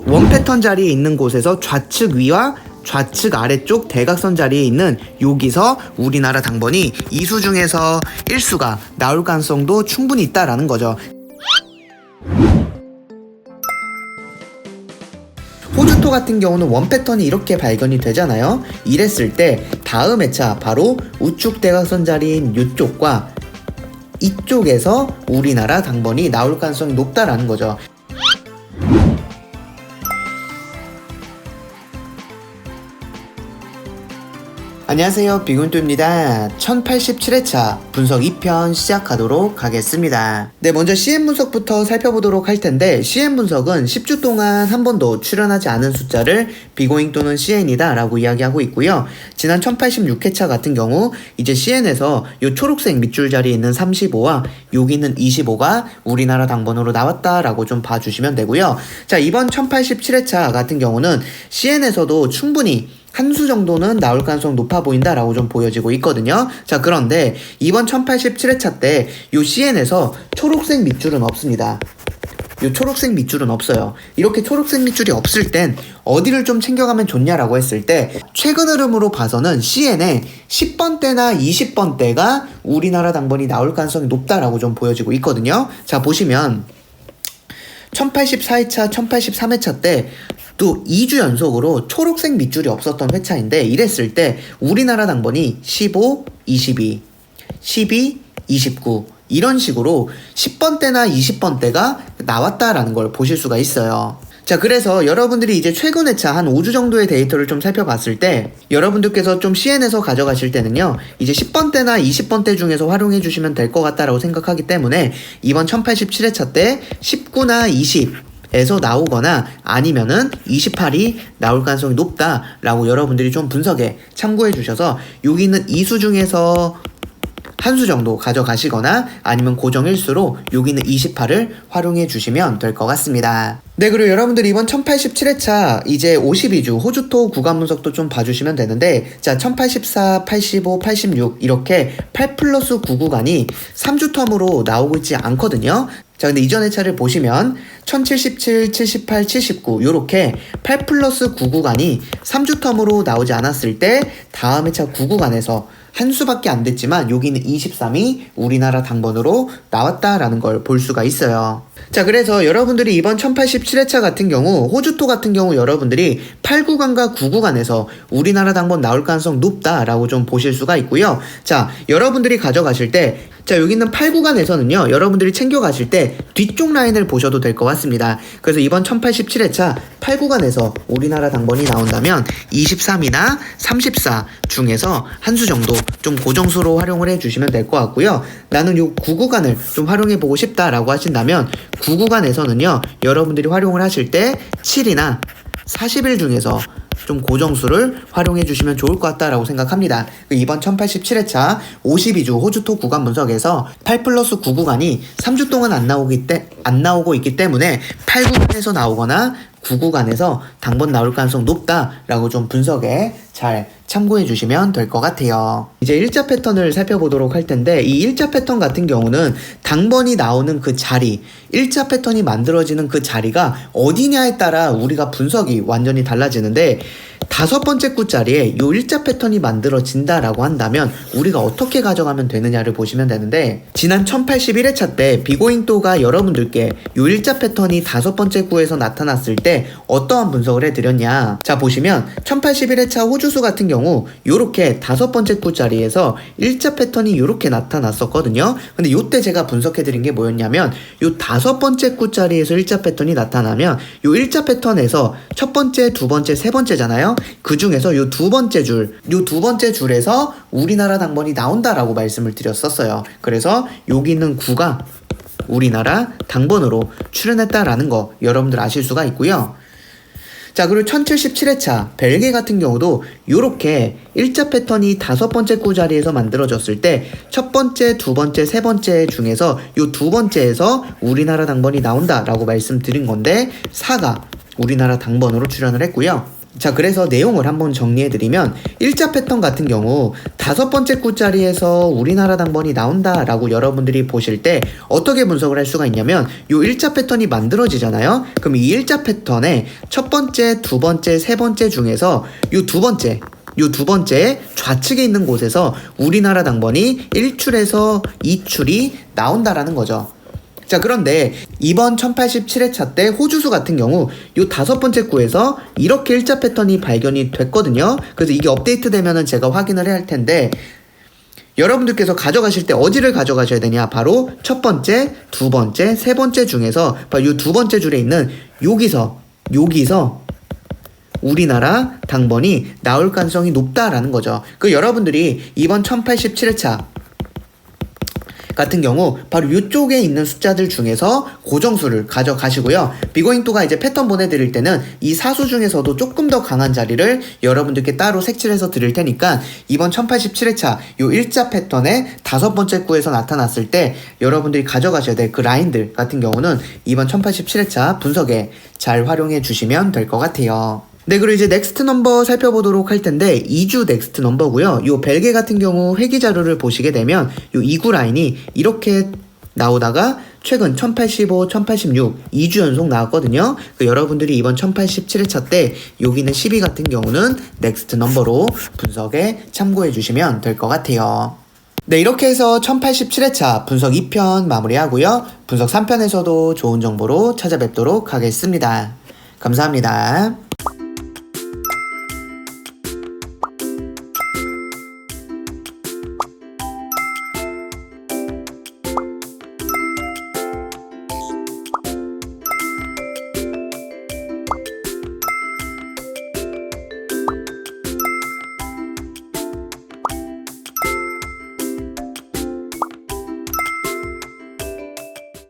원 패턴 자리에 있는 곳에서 좌측 위와 좌측 아래쪽 대각선 자리에 있는 여기서 우리나라 당번이 2수 중에서 1수가 나올 가능성도 충분히 있다라는 거죠. 호주토 같은 경우는 원 패턴이 이렇게 발견이 되잖아요. 이랬을 때 다음 회차 바로 우측 대각선 자리인 이쪽과 이쪽에서 우리나라 당번이 나올 가능성이 높다라는 거죠. 안녕하세요, 빅윈도입니다. 1087회차 분석 2편 시작하도록 하겠습니다. 네, 먼저 CM 분석부터 살펴보도록 할 텐데, CM 분석은 10주 동안 한 번도 출연하지 않은 숫자를 비고잉 또는 CN이다 라고 이야기하고 있고요. 지난 1086회차 같은 경우 이제 CN에서 이 초록색 밑줄 자리에 있는 35와 여기 있는 25가 우리나라 당번으로 나왔다 라고 좀 봐주시면 되고요. 자, 이번 1087회차 같은 경우는 CN에서도 충분히 한 수 정도는 나올 가능성 높아 보인다라고 좀 보여지고 있거든요. 자, 그런데 이번 1087회차 때 요 CN에서 초록색 밑줄은 없습니다. 요 초록색 밑줄은 없어요. 이렇게 초록색 밑줄이 없을 땐 어디를 좀 챙겨가면 좋냐라고 했을 때, 최근 흐름으로 봐서는 CN에 10번대나 20번대가 우리나라 당번이 나올 가능성이 높다라고 좀 보여지고 있거든요. 자, 보시면 1084회차, 1083회차 때 또 2주 연속으로 초록색 밑줄이 없었던 회차인데, 이랬을 때 우리나라 당번이 15, 22, 12, 29 이런 식으로 10번대나 20번대가 나왔다라는 걸 보실 수가 있어요. 자, 그래서 여러분들이 이제 최근 회차 한 5주 정도의 데이터를 좀 살펴봤을 때, 여러분들께서 좀 CN에서 가져가실 때는요, 이제 10번대나 20번대 중에서 활용해 주시면 될 것 같다라고 생각하기 때문에 이번 1087회차 때 19나 20 에서 나오거나 아니면은 28이 나올 가능성이 높다라고 여러분들이 좀 분석에 참고해 주셔서 여기 있는 2수 중에서 한 수 정도 가져가시거나 아니면 고정 일수로 여기 있는 28을 활용해 주시면 될 것 같습니다. 네, 그리고 여러분들이 이번 1087회차 이제 52주 호주토 구간 분석도 좀 봐주시면 되는데, 자, 1084, 85, 86 이렇게 8+9 구간이 3주 텀으로 나오고 있지 않거든요. 자, 근데 이전 회차를 보시면 1077, 78, 79 요렇게 8+9 구간이 3주 텀으로 나오지 않았을 때 다음 회차 9구간에서 한 수밖에 안 됐지만 여기는 23이 우리나라 당번으로 나왔다라는 걸 볼 수가 있어요. 자, 그래서 여러분들이 이번 1087회차 같은 경우 호주토 같은 경우 여러분들이 8구간과 9구간에서 우리나라 당번 나올 가능성 높다라고 좀 보실 수가 있고요. 자, 여러분들이 가져가실 때, 자, 여기 있는 8구간에서는요 여러분들이 챙겨가실 때 뒤쪽 라인을 보셔도 될 것 같습니다. 그래서 이번 1087회차 8구간에서 우리나라 당번이 나온다면 23이나 34 중에서 한 수 정도 좀 고정수로 활용을 해주시면 될 것 같고요. 나는 요 9구간을 좀 활용해보고 싶다라고 하신다면 9구간에서는요 여러분들이 활용을 하실 때 7이나 40일 중에서 좀 고정수를 활용해 주시면 좋을 것 같다라고 생각합니다. 이번 1087회차 52주 호주토 구간 분석에서 8+9 구간이 3주 동안 안 나오고 있기 때문에 8구간에서 나오거나 9구간에서 당번 나올 가능성 높다라고 좀 분석에 잘 참고해 주시면 될 것 같아요. 이제 일자 패턴을 살펴보도록 할 텐데, 이 일자 패턴 같은 경우는 당번이 나오는 그 자리, 일자 패턴이 만들어지는 그 자리가 어디냐에 따라 우리가 분석이 완전히 달라지는데, 5번째 굿자리에 이 일자 패턴이 만들어진다라고 한다면 우리가 어떻게 가져가면 되느냐를 보시면 되는데, 지난 1081회차 때 비고잉도가 여러분들께 이 일자 패턴이 5번째 구에서 나타났을 때 어떠한 분석을 해드렸냐. 자, 보시면 1081회차 호주수 같은 경우 요렇게 5번째 굿자리에서 일자 패턴이 요렇게 나타났었거든요. 근데 요때 제가 분석해드린 게 뭐였냐면, 요 5번째 굿자리에서 일자 패턴이 나타나면 요 일자 패턴에서 첫 번째, 두 번째, 세 번째잖아요. 그 중에서 요 두 번째 줄에서 우리나라 당번이 나온다라고 말씀을 드렸었어요. 그래서 여기 있는 9가 우리나라 당번으로 출연했다라는 거 여러분들 아실 수가 있고요. 자, 그리고 1077회차 벨기에 같은 경우도 요렇게 일자 패턴이 5번째 구 자리에서 만들어졌을 때 첫 번째, 두 번째, 세 번째 중에서 요 두 번째에서 우리나라 당번이 나온다라고 말씀드린 건데, 4가 우리나라 당번으로 출연을 했고요. 자, 그래서 내용을 한번 정리해드리면 일자 패턴 같은 경우 5번째 구자리에서 우리나라 당번이 나온다라고 여러분들이 보실 때 어떻게 분석을 할 수가 있냐면 요 일자 패턴이 만들어지잖아요. 그럼 이 일자 패턴의 첫 번째, 두 번째, 세 번째 중에서 요 두 번째 좌측에 있는 곳에서 우리나라 당번이 1출에서 2출이 나온다라는 거죠. 자, 그런데 이번 1087회차 때 호주수 같은 경우 요 5번째 구에서 이렇게 일자 패턴이 발견이 됐거든요. 그래서 이게 업데이트 되면은 제가 확인을 해야 할 텐데, 여러분들께서 가져가실 때 어디를 가져가셔야 되냐? 바로 첫 번째, 두 번째, 세 번째 중에서 바로 요 두 번째 줄에 있는 여기서 우리나라 당번이 나올 가능성이 높다라는 거죠. 그 여러분들이 이번 1087회차 같은 경우 바로 이쪽에 있는 숫자들 중에서 고정수를 가져가시고요. 비고잉2가 이제 패턴 보내드릴 때는 이 사수 중에서도 조금 더 강한 자리를 여러분들께 따로 색칠해서 드릴 테니까 이번 1087회차 요 일자 패턴의 5번째 구에서 나타났을 때 여러분들이 가져가셔야 될 그 라인들 같은 경우는 이번 1087회차 분석에 잘 활용해 주시면 될 것 같아요. 네, 그리고 이제 넥스트 넘버 살펴보도록 할 텐데 2주 넥스트 넘버고요. 요 벨게 같은 경우 회기 자료를 보시게 되면 요 2구 라인이 이렇게 나오다가 최근 1085, 1086 2주 연속 나왔거든요. 여러분들이 이번 1087회차 때 여기는 12 같은 경우는 넥스트 넘버로 분석에 참고해 주시면 될 것 같아요. 네, 이렇게 해서 1087회차 분석 2편 마무리하고요. 분석 3편에서도 좋은 정보로 찾아뵙도록 하겠습니다. 감사합니다.